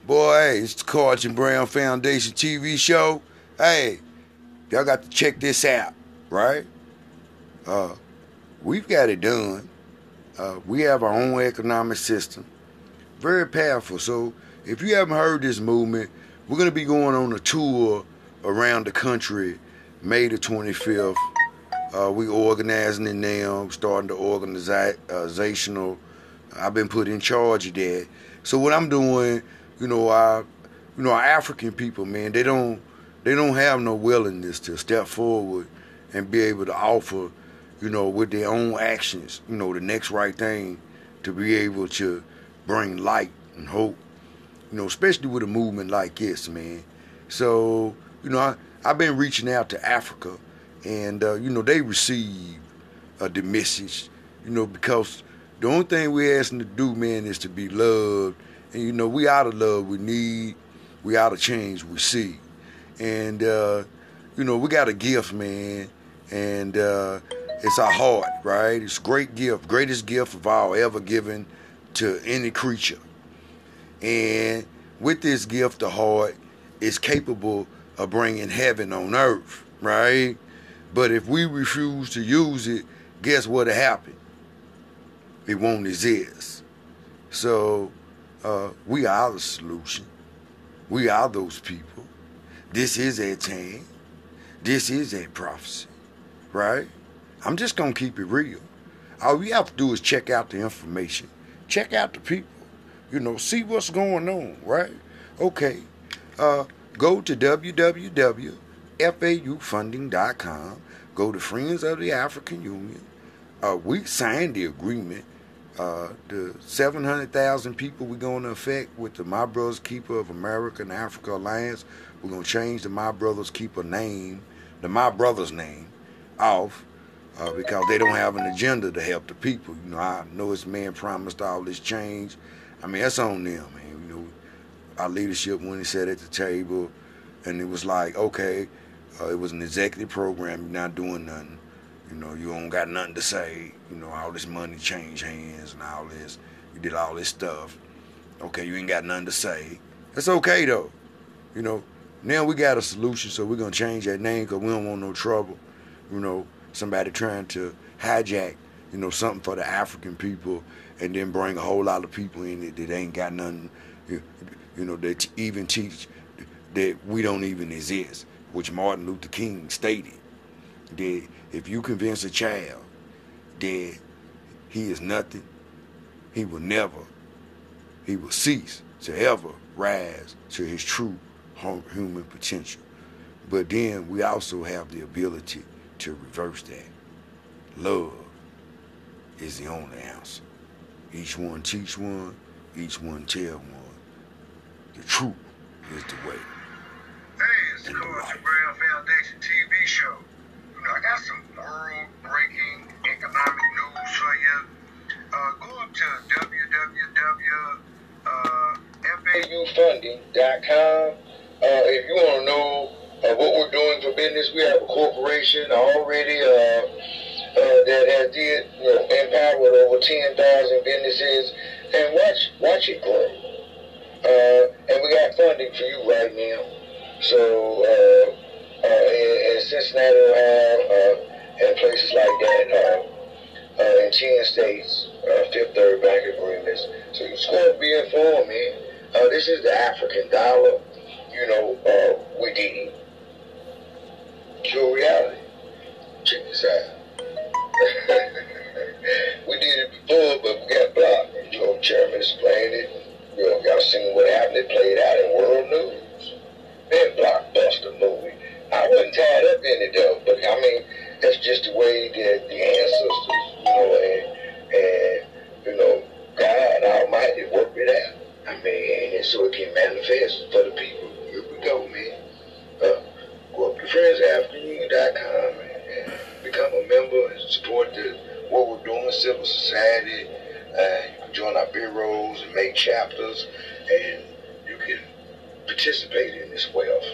Boy, hey, it's the Carlton Brown Foundation TV show. Hey, y'all got to check this out, right? Uh, we've got it done. We have our own economic system. Very powerful. So if you haven't heard this movement, we're going to be going on a tour around the country May the 25th. We organizing it now, starting the organizational. I've been put in charge of that. So what I'm doing, our African people, man, they don't have no willingness to step forward and be able to offer, with their own actions, the next right thing to be able to bring light and hope, especially with a movement like this, man. So, I've been reaching out to Africa, and, they receive the message, because the only thing we're asking to do, man, is to be loved. And, we out of love we need, we out of change we see. And, we got a gift, man, and it's our heart, right? It's a great gift, greatest gift of all ever given to any creature. And with this gift, the heart is capable of bringing heaven on earth, right? But if we refuse to use it, guess what'll happen? It won't exist. So we are the solution. We are those people. This is a time. This is a prophecy, right? I'm just going to keep it real. All we have to do is check out the information. Check out the people. See what's going on, right? Okay. Go to www.faufunding.com. Go to Friends of the African Union. We signed the agreement. The 700,000 people we're going to affect with the My Brothers Keeper of America and Africa Alliance. We're going to change the My Brothers Keeper name, the My Brothers name, off because they don't have an agenda to help the people. I know this man promised all this change. I mean, that's on them, man. Our leadership when he sat at the table, and it was like, okay, it was an executive program. You're not doing nothing. You don't got nothing to say. All this money changed hands and all this. You did all this stuff. Okay, you ain't got nothing to say. That's okay, though. Now we got a solution, so we're going to change that name because we don't want no trouble. Somebody trying to hijack, something for the African people and then bring a whole lot of people in it that ain't got nothing, that even teach that we don't even exist, which Martin Luther King stated, that if you convince a child that he is nothing, he will cease to ever rise to his true human potential. But then we also have the ability to reverse that. Love is the only answer. Each one teach one, each one tell one. The truth is the way. Hey, it's the Carlton Brown Foundation TV show. I got some world-breaking economic news for you. Go up to www.faufunding.com. If you want to know what we're doing for business, we have a corporation already that has empowered over 10,000 businesses, and watch it grow. And we got funding for you right now. So in Cincinnati, Ohio, and places like that, in 10 states, Fifth Third Bank agreements. So you're supposed to be informed, man. This is the African dollar. We did it. True reality. Check this out. We did it before, but we got blocked. Chairman explained it. Y'all seen what happened. It played out in world news. Man, blockbuster movie. I wasn't tied up in it though, but I mean, that's just the way that the ancestors, and God Almighty worked it out. I mean, and so it can manifest for the people. Here we go, man. Go up to friendsafricanunion.com and become a member and support what we're doing, civil society. You can join our bureaus and make chapters, and you can participate in this wealth.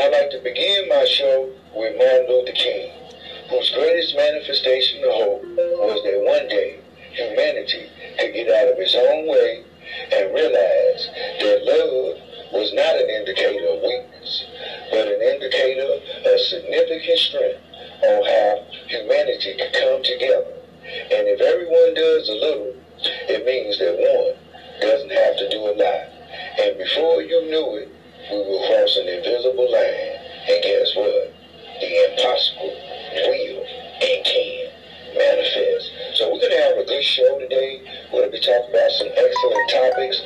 I like to begin my show with Martin Luther King, whose greatest manifestation of hope was that one day humanity could get out of its own way and realize that love was not an indicator of weakness, but an indicator of significant strength on how humanity could come together. And if everyone does a little, it means that one doesn't have to do a lot. And before you knew it, we will cross an invisible line. And guess what? The impossible will and can manifest. So we're going to have a good show today. We're going to be talking about some excellent topics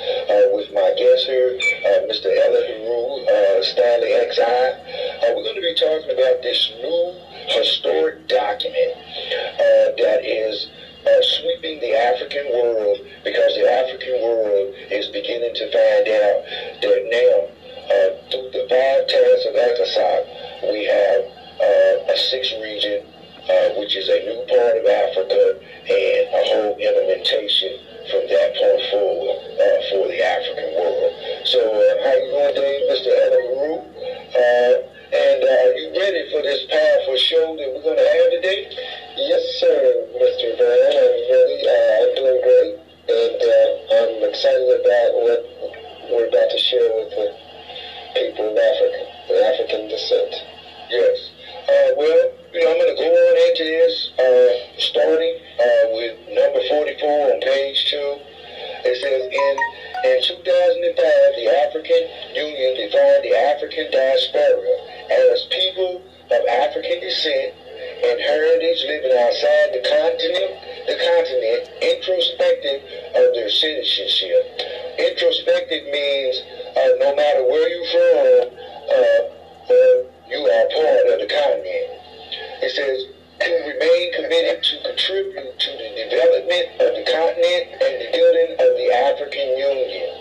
with my guest here, Mr. Ella Stanley XI. We're going to be talking about this new historic document that is sweeping the African world, because the African world is beginning to find out that now, through the 5 tasks of ECOSOC, we have a 6th region, which is a new part of Africa, and a whole implementation from that point forward for the African world. So, how you doing today, Mr. Ella? And are you ready for this powerful show that we're going to have today? Yes, sir, Mr. Brown. I'm doing great, and I'm excited about what we're about to share with the people of Africa, the African descent. Yes. Well, I'm going to go on into this, starting with number 44 on page 2. It says, in 2005, the African Union defined the African diaspora as people of African descent and heritage living outside the continent, introspective of their citizenship. Introspective means no matter where you're from, you are part of the continent. It says, to remain committed to contribute to the development of the continent and the building of the African Union.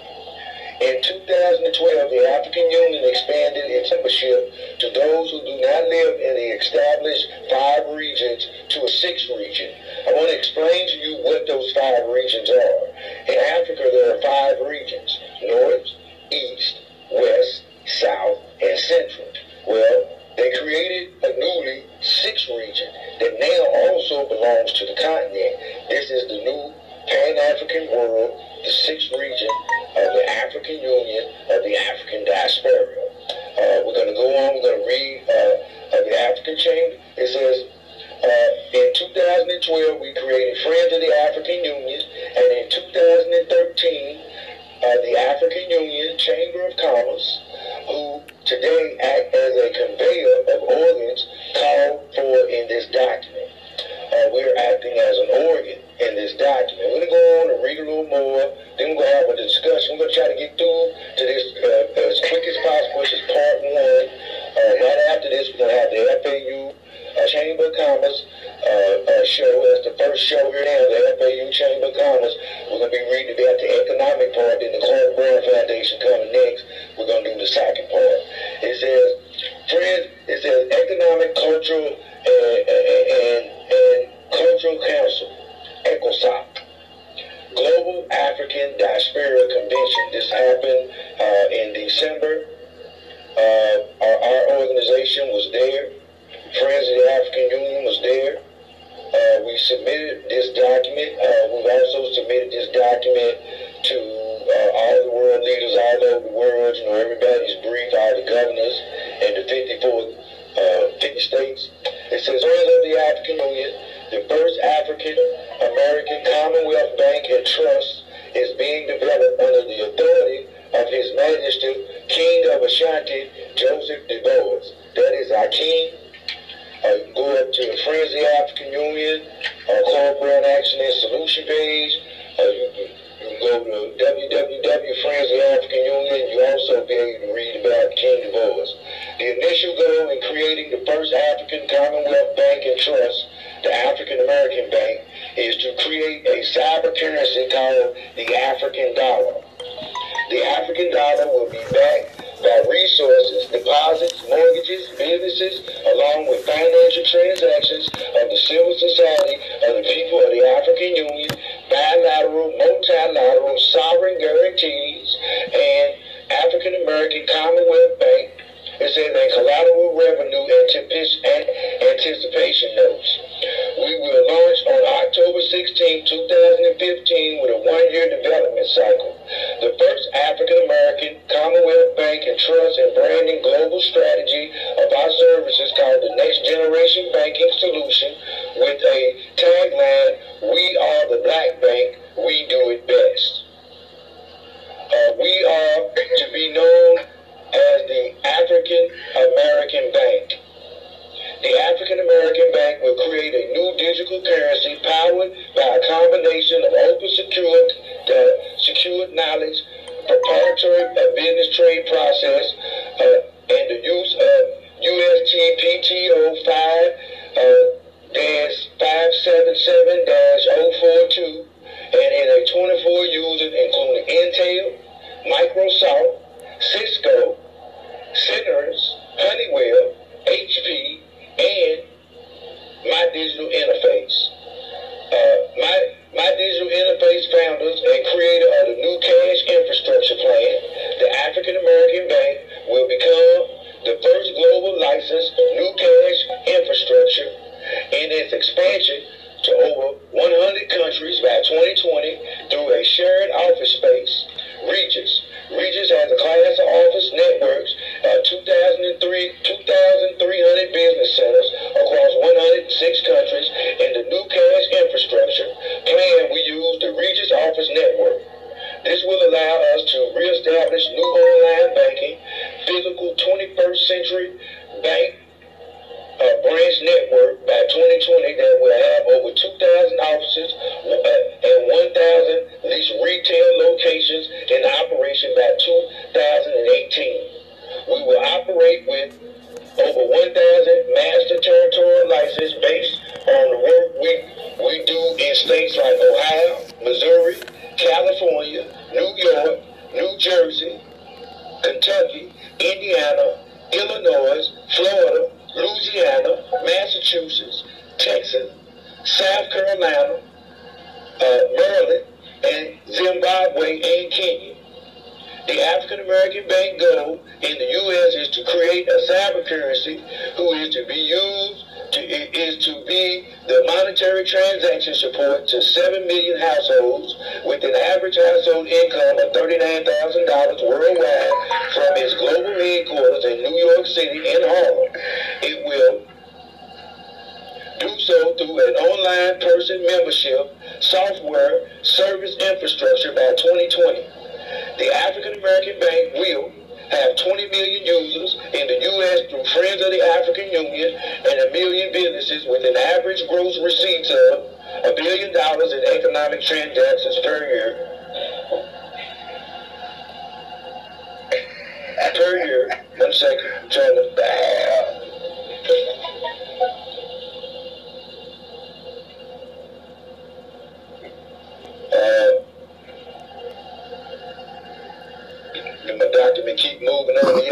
In 2012, the African Union expanded its membership to those who do not live in the established 5 regions to a 6th region. I want to explain to you what those 5 regions are. In Africa, there are 5 regions: North, East, West, South, and Central. Well, they created a newly 6th region that now also belongs to the continent. This is the new Pan-African world, the 6th region of the African Union of the African diaspora. We're going to go on, we're going to read the African Chamber. It says, in 2012, we created Friends of the African Union, and in 2013, the African Union Chamber of Commerce, who today act as a conveyor of organs called for in this document. We're acting as an organ in this document. We're going to go on and read a little more, then we're going to have a discussion. We're going to try to get through to this as quick as possible. This is part 1. Right after this, we're going to have the FAU Chamber of Commerce show as the first show here now, the FAU Chamber of Commerce. We're going to be reading about the economic part, then the Clark Brown Foundation coming next. We're going to do the second part. It says, friends, it says Economic, Cultural, and Cultural Council, ECOSOC, Global African Diaspora Convention. This happened in December. Our organization was there. Friends of the African Union was there. We submitted this document. We've also submitted this document to all the world leaders all over the world. Everybody's briefed, all the governors in the 50 states. It says, Friends of the African Union, the first African American Commonwealth Bank and Trust is being developed under the authority of His Majesty King of Ashanti, Joseph Du Bois. That is our king. You can go up to the Friends of the African Union, Clark Brown Action and Solution page. You can go to www.Friends of the African Union. You also be able to read about King Du Bois. The initial goal in creating the first African Commonwealth Bank and Trust, the African American Bank, is to create a cyber currency called the African dollar. The African dollar will be backed by resources, deposits, mortgages, businesses, along with financial transactions of the civil society of the people of the African Union, bilateral, multilateral, sovereign guarantees, and African American Commonwealth Bank. It says a collateral revenue anticipation notes. We will launch on October 16, 2015 with a one-year development cycle. The first African-American Commonwealth Bank and Trust and Branding global strategy of our services called the Next Generation Banking Solution with a tagline, "We are the Black Bank, we do it best." We are to be known as the African American Bank. The African American Bank will create a new digital currency powered by a combination of open secured knowledge, proprietary business trade process, and the use of USTPTO 5-577-042 and in a 24 users including Intel, Microsoft, Cisco, Citrus, Honeywell, HP, and My Digital Interface. My Digital Interface founders and creator of the new cash infrastructure plan, the African American Bank will become the first global licensed new cash infrastructure in its expansion to over 100 countries by 2020 through a shared office space. Regis has a class of office networks, 2,300 business centers across 106 countries. In the new cash infrastructure plan, we use the Regis office network. This will allow us to reestablish new online banking, physical 21st century bank branch network by 2020 that will have over 2,000 offices and 1,000 leased retail locations in operation by 2018. We will operate with over 1,000 master territorial licenses based on the work we do in states like Ohio, Missouri, California, New York, New Jersey, Kentucky, Indiana, Illinois, Florida, Louisiana, Massachusetts, Texas, South Carolina, Maryland, and Zimbabwe and Kenya. The African American Bank goal in the U.S. is to create a cyber currency who is to be used to be the monetary transaction support to 7 million households with an average household income of $39,000 worldwide from its global headquarters in New York City and Harlem. It will do so through an online person membership software service infrastructure by 2020. The African American Bank will have 20 million users in the U.S. through Friends of the African Union and 1 million businesses with an average gross receipts of $1 billion in economic transactions per year. One second. I'm trying to... my document keep moving on the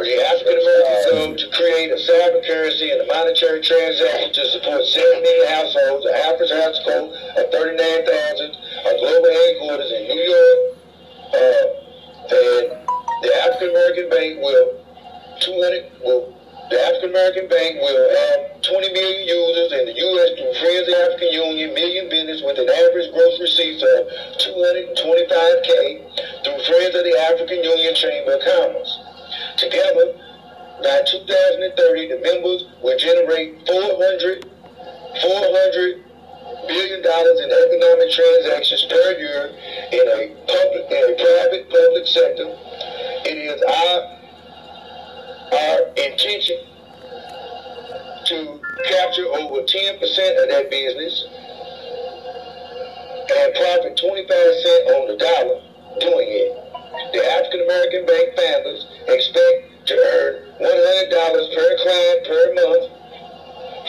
the African American goal to create a cyber currency and a monetary transaction to support 7 million households, an average household of 39,000, a global headquarters in New York, and the African American Bank will have 20 million users in the U.S. through Friends of the African Union, million business with an average gross receipts of $225K through Friends of the African Union Chamber of Commerce. Together, by 2030, the members will generate $400 billion in economic transactions per year in a private public sector. It is our intention to capture over 10% of that business and profit 25 cents on the dollar doing it. The African American Bank founders expect to earn $100 per client per month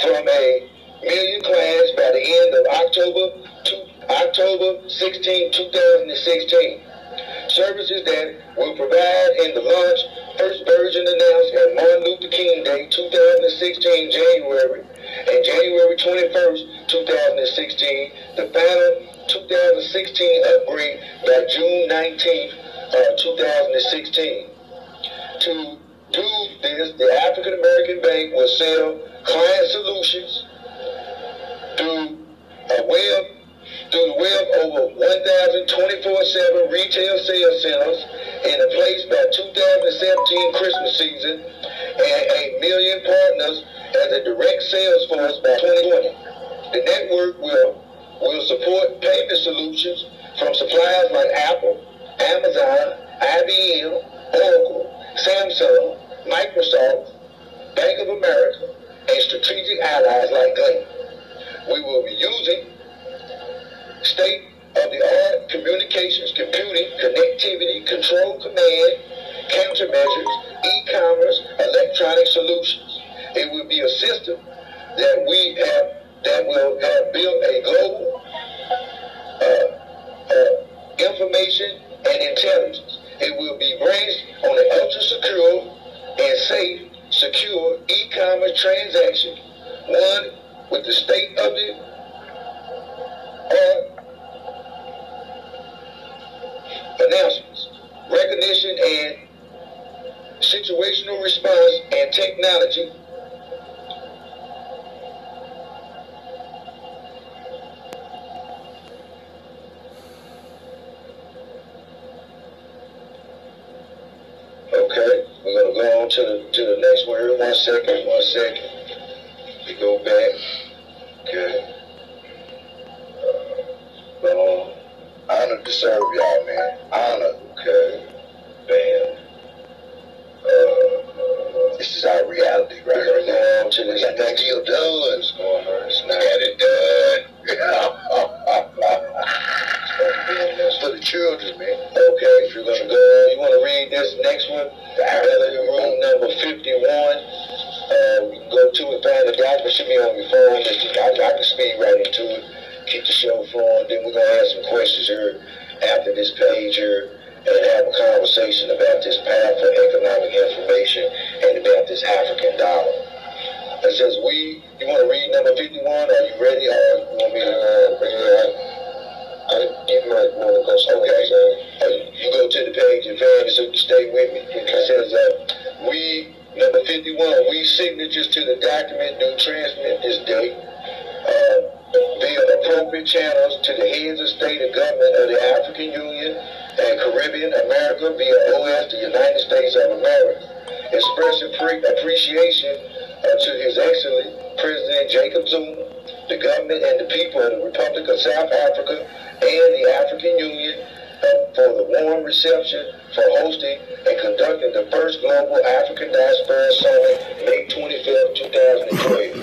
from a million clients by the end of October 16, 2016. Services that will provide in the launch first version announced on Martin Luther King Day 2016 January and January 21st 2016, the final 2016 upgrade by June 19th 2016. To do this is the African American Bank will sell client solutions through the web over 1,024/7 retail sales centers in a place by 2017 Christmas season, and 1 million partners as a direct sales force by 2020. The network will support payment solutions from suppliers like Apple, Amazon, IBM, Oracle, Samsung, Microsoft, Bank of America, and strategic allies like Glen. We will be using state-of-the-art communications, computing, connectivity, control, command, countermeasures, e-commerce, electronic solutions. It will be a system that will have built a global information and intelligence. It will be based on an ultra-secure and safe, secure e-commerce transaction, one with the state-of-the-art announcements, recognition and situational response and technology. Okay, we're gonna go on to the next one here. 1 second. We go back. Okay. Honored to serve y'all, man. Honored. Okay. Bam. This is our reality, right? We're gonna go on to this next deal done. What's going on? It's not got it done. For the children, man. Okay, if you're gonna go, you wanna read this next one? Room number 51. We can go to it, find the document. Should be on your phone. I can speed right into it. Keep the show flowing. Then we're gonna ask some questions here after this page here, and have a conversation about this path for economic information and about this African dollar. It says you want to read number 51? Are you ready? Or you want me to bring it up? You might want to go slow. Okay. You go to the page and find it so you can stay with me. It says, number 51, we signatures to the document do transmit this day via appropriate channels to the heads of state and government of the African Union and Caribbean America via OS, the United States of America. Express appreciation to His Excellency President Jacob Zuma, the government and the people of the Republic of South Africa and the African Union for the warm reception for hosting and conducting the first Global African Diaspora Summit, May 25th, 2012.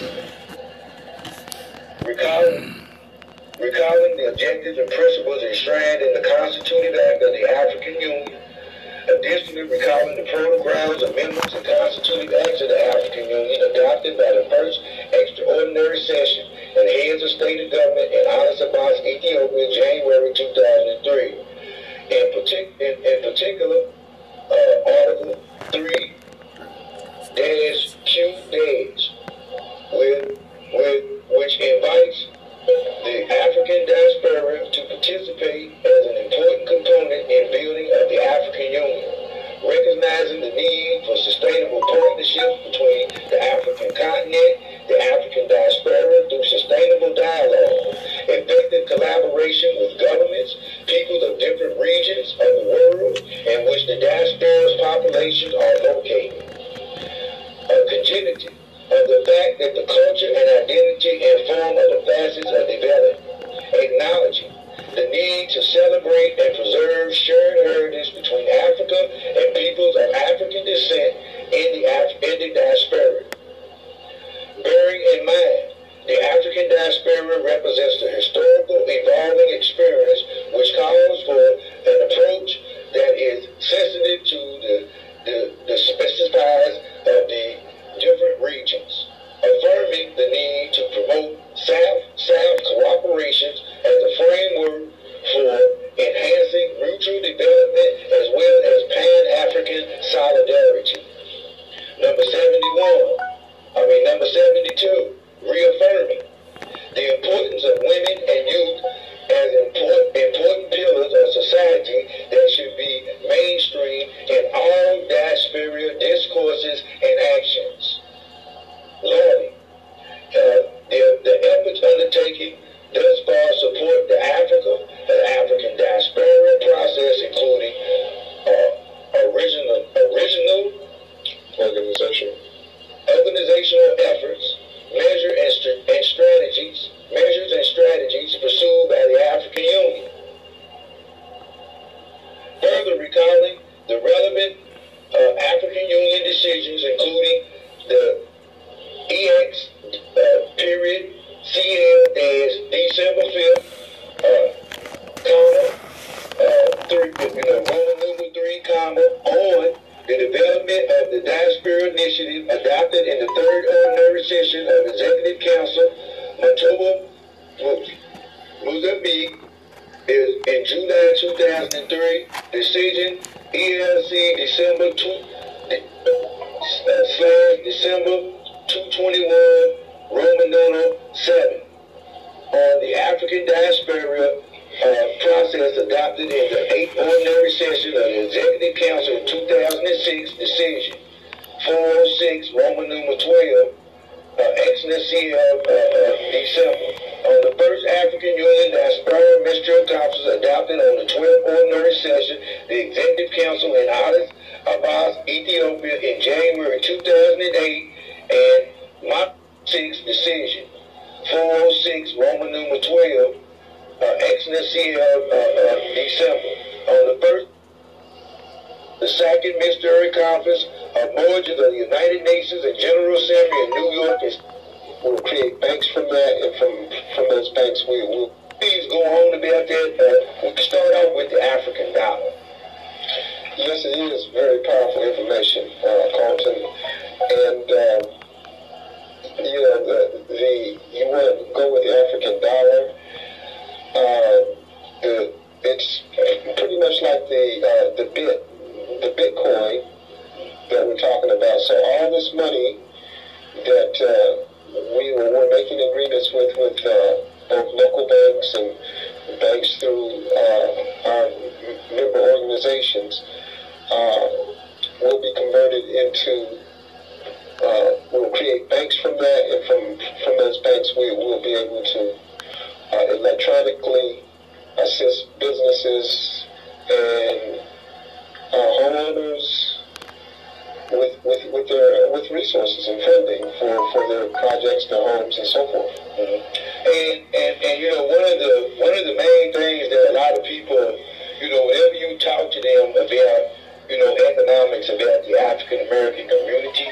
Recalling the objectives and principles enshrined in the Constitutive Act of the African Union. Additionally, recalling the protocols, amendments, and constitutive acts of the African Union adopted by the first extraordinary session and heads of state and government in Addis Ababa, Ethiopia, January 2003. In particular, Article 3-Q- which invites the African diaspora to participate as an important component in building of the African Union, recognizing the need for sustainable partnerships between the African continent, the African diaspora through sustainable dialogue, effective collaboration with governments, peoples of different regions of the world in which the diaspora's populations are located. A congenitive of the fact that the culture and identity inform of the facets of development, acknowledging the need to celebrate and preserve shared heritage between Africa and peoples of African descent in the diaspora. Bearing in mind, the African diaspora represents the historical evolving experience which calls for an approach that is sensitive to the specifics of the different regions, affirming the need to promote South-South cooperation as a framework for enhancing mutual development as well as Pan-African solidarity. Number 71, Diaspora Initiative adopted in the third ordinary session of Executive Council, Manitoba, Mozambique, is in July 2003. Decision ELC December 221 Roman numeral 7 on the African Diaspora process adopted in the 8th ordinary session of the Executive Council in 2006. Decision 406 Roman numeral 12 Excellency of December. On the first African Union Diaspora Ministerial Conference adopted on the 12th ordinary session, the Executive Council in Addis Ababa, Ethiopia in January 2008, and March 6 decision 406 Roman numeral 12 Excellency of December. On the first, the second Ministerial Conference of Margins of the United Nations and General Assembly in New York will create banks from that, and from those banks we will please go on about that. We can start out with the African dollar. Yes, it is very powerful information, Carlton, and you want to go with the African dollar. It's pretty much like the Bitcoin that we're talking about. So all this money that we're making agreements with both local banks and banks through our member organizations will be converted into. We'll create banks from that, and from those banks we will be able to electronically assist businesses and homeowners with resources and funding for their projects, their homes, and so forth. Mm-hmm. And you know, one of the main things that a lot of people, you know, whenever you talk to them about, you know, economics about the African American community,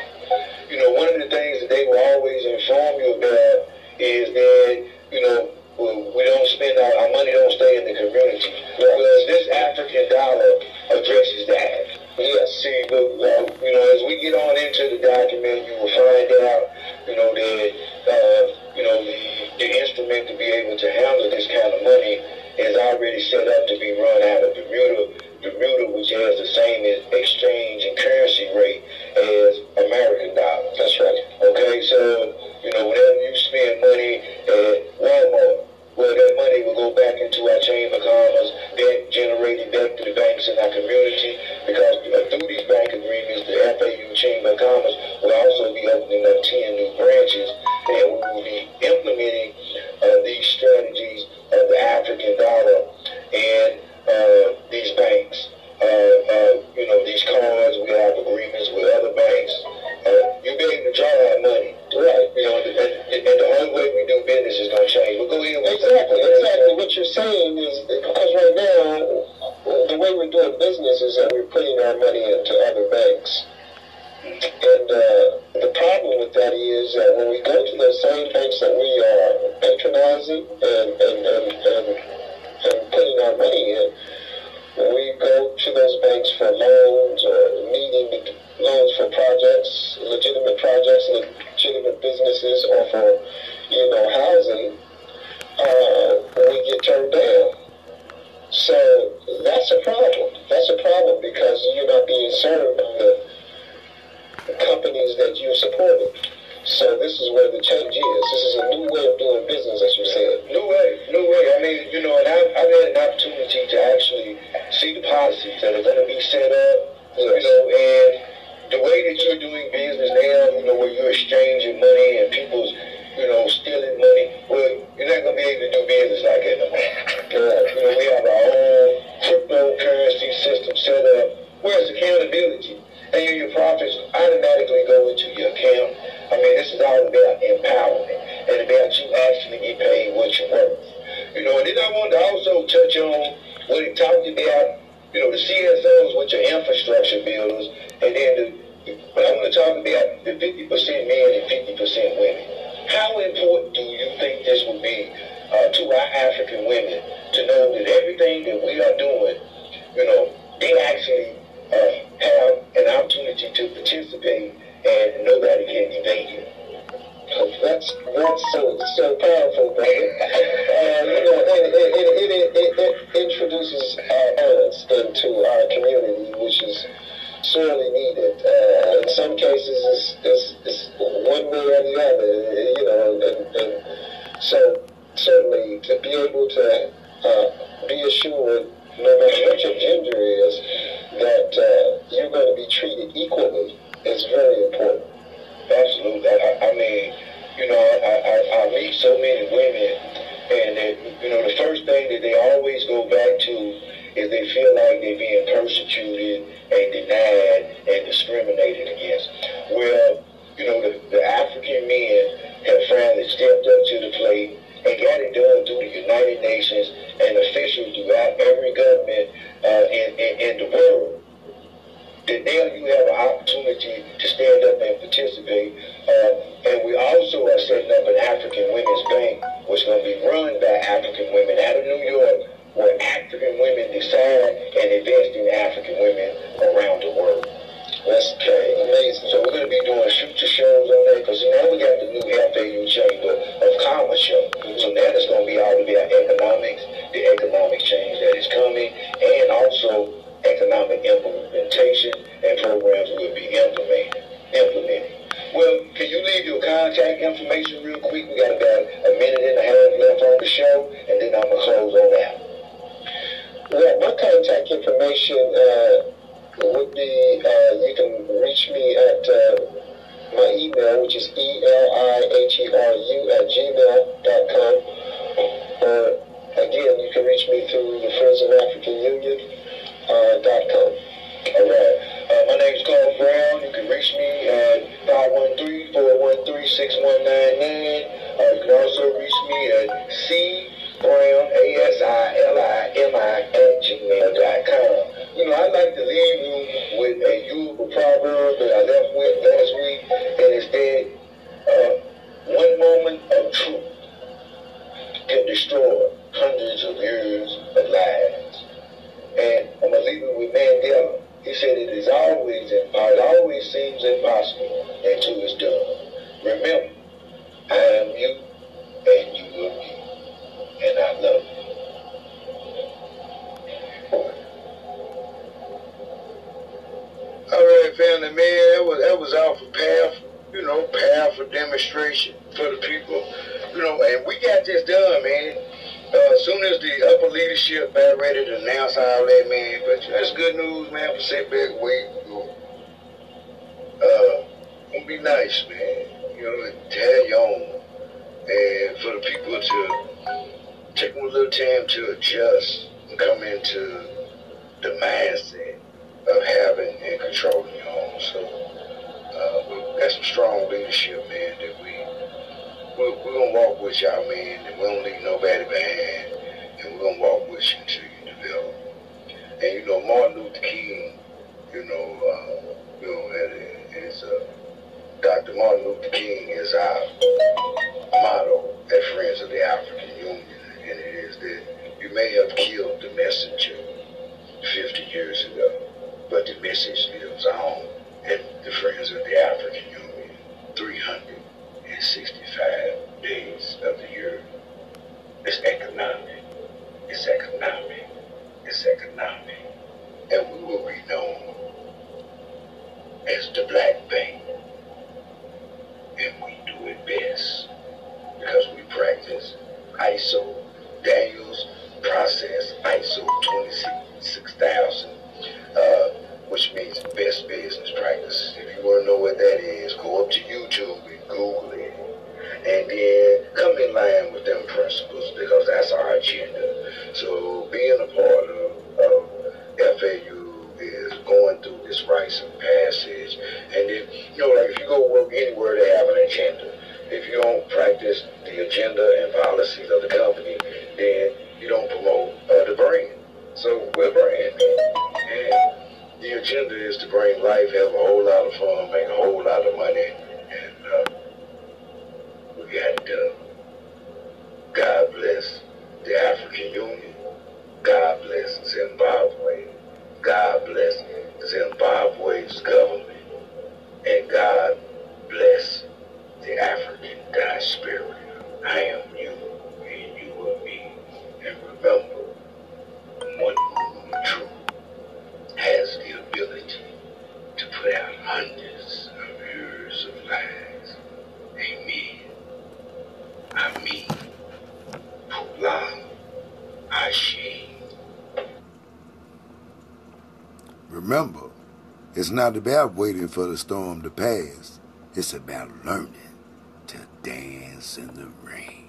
you know, one of the things that they will always inform you about is that, you know, we don't spend our money don't stay in the community. Well, this African dollar addresses that. Yes, see, but, you know, as we get on into the document, you will find out, you know, that, you know, the instrument to be able to handle this kind of money is already set up to be run out of Bermuda, which has the same exchange and currency rate as American dollars. That's right. Okay, so, you know, whenever you spend money at Walmart, well, that money will go back into our Chamber of Commerce, then generated back to the banks in our community, because through these bank agreements, the FAU Chamber of Commerce will also be opening up 10 new branches, and we will be implementing these strategies of the African dollar and these banks. You know, these cards, we have agreements with other banks. You'll be able to draw out money. Right. You know, and the whole way we do business is going to change. We'll go ahead. Exactly. What you're saying is, because right now, the way we're doing business is that we're putting our money into other banks. And the problem with that is that when we go to those same banks that we are patronizing and putting our money in, we go to those banks for loans or needing loans for projects, legitimate businesses, or for, you know, housing, we get turned down. So that's a problem. That's a problem because you're not being served by the companies that you're supporting. So this is where the change is. This is a new way of doing business, as you said. New way. I mean, you know, and I've had an opportunity to actually see the policies that are going to be set up, you know, and the way that you're doing business now, you know, where you're exchanging money and people's, you know, stealing money, well, you're not going to be able to do business like that no more. You know, we have our own cryptocurrency system set up where it's accountability. And your profits automatically go into your account. I mean, this is all about empowerment and about you actually get paid what you're worth. You know, and then I wanted to also touch on what he talked about, you know, the CSOs, which are infrastructure builders, and then but I want to talk about the 50% men and 50% women. How important do you think this would be to our African women to know that everything that we are doing, you know, they actually have an opportunity to participate and nobody can evade you. That's so powerful, brother. It introduces balance into our community, which is sorely needed. In some cases, it's one way or the other, and so certainly to be able to be assured, no matter what your gender is, that you're going to be treated equally is very important. Absolutely. I mean, I meet so many women, and the first thing that they always go back to is they feel like they're being persecuted and denied and discriminated against. Well, the African men have finally stepped up to the plate and got it done through the United Nations and officials throughout every government in the world. That now you have an opportunity to stand up and participate. And we also are setting up an African Women's Bank, which is going to be run by African women out of New York, where African women decide and invest in African women around the world. That's amazing. So we're going to be doing future shows on that, because now we got the new FAU Chamber of Commerce show. So now it's going to be all about economics, the economic change that is coming, and also economic implementation and programs will be implemented. Well, can you leave your contact information real quick? We got about a minute and a half left on the show, and then I'm going to close on out. Well, my contact information would be, you can reach me at my email, which is eliheru@gmail.com. Or, again, you can reach me through the Friends of African Union.com. All right. My name is Carl Brown. You can reach me at 513-413-6199. You can also reach me at cbrown, ASILIMI@gmail.com. I like to leave you with a Yoruba proverb that I left with last week, and it's that one moment of truth can destroy hundreds of years of lives. And I'm going to leave it with Mandela. He said it always seems impossible until it's done. Remember, I am you, and you are me, and I love you. All right, family, man, that was awful powerful demonstration for the people, and we got this done, man. As soon as the upper leadership got ready to announce all that, man, but that's good news, man, for setback wait. Gonna be nice, man, to have your own, and for the people to take a little time to adjust and come into the mindset of having and controlling your own. So we've got some strong leadership, man, that we're gonna walk with y'all, man, and we don't leave nobody behind, and we're gonna walk with you until you develop. And Martin Luther King, Dr. Martin Luther King is our motto at Friends of the African Union, and it is that you may have killed the messenger 50 years ago, but the message lives on at the Friends of the African Union 365 days of the year. It's economic. It's economic. It's economic. And we will be known as the Black Bank. And we do it best because we practice ISO, Daniels process, ISO 26000, which means best business practices. If you want to know what that is, go up to YouTube and Google it. And then come in line with them principles, because that's our agenda. So being a part of FAU is going through this rites of passage. And if if you go work anywhere, they have an agenda. If you don't practice the agenda and policies of the company, then you don't promote the brand. So we're brand, and the agenda is to bring life, have a whole lot of fun, make a whole lot of money, and we got it done. God bless the African Union. God bless Zimbabwe. God bless Zimbabwe's government. And God put out hundreds of years of lies. Amen. I mean, Pulang, Ashe. Remember, it's not about waiting for the storm to pass. It's about learning to dance in the rain.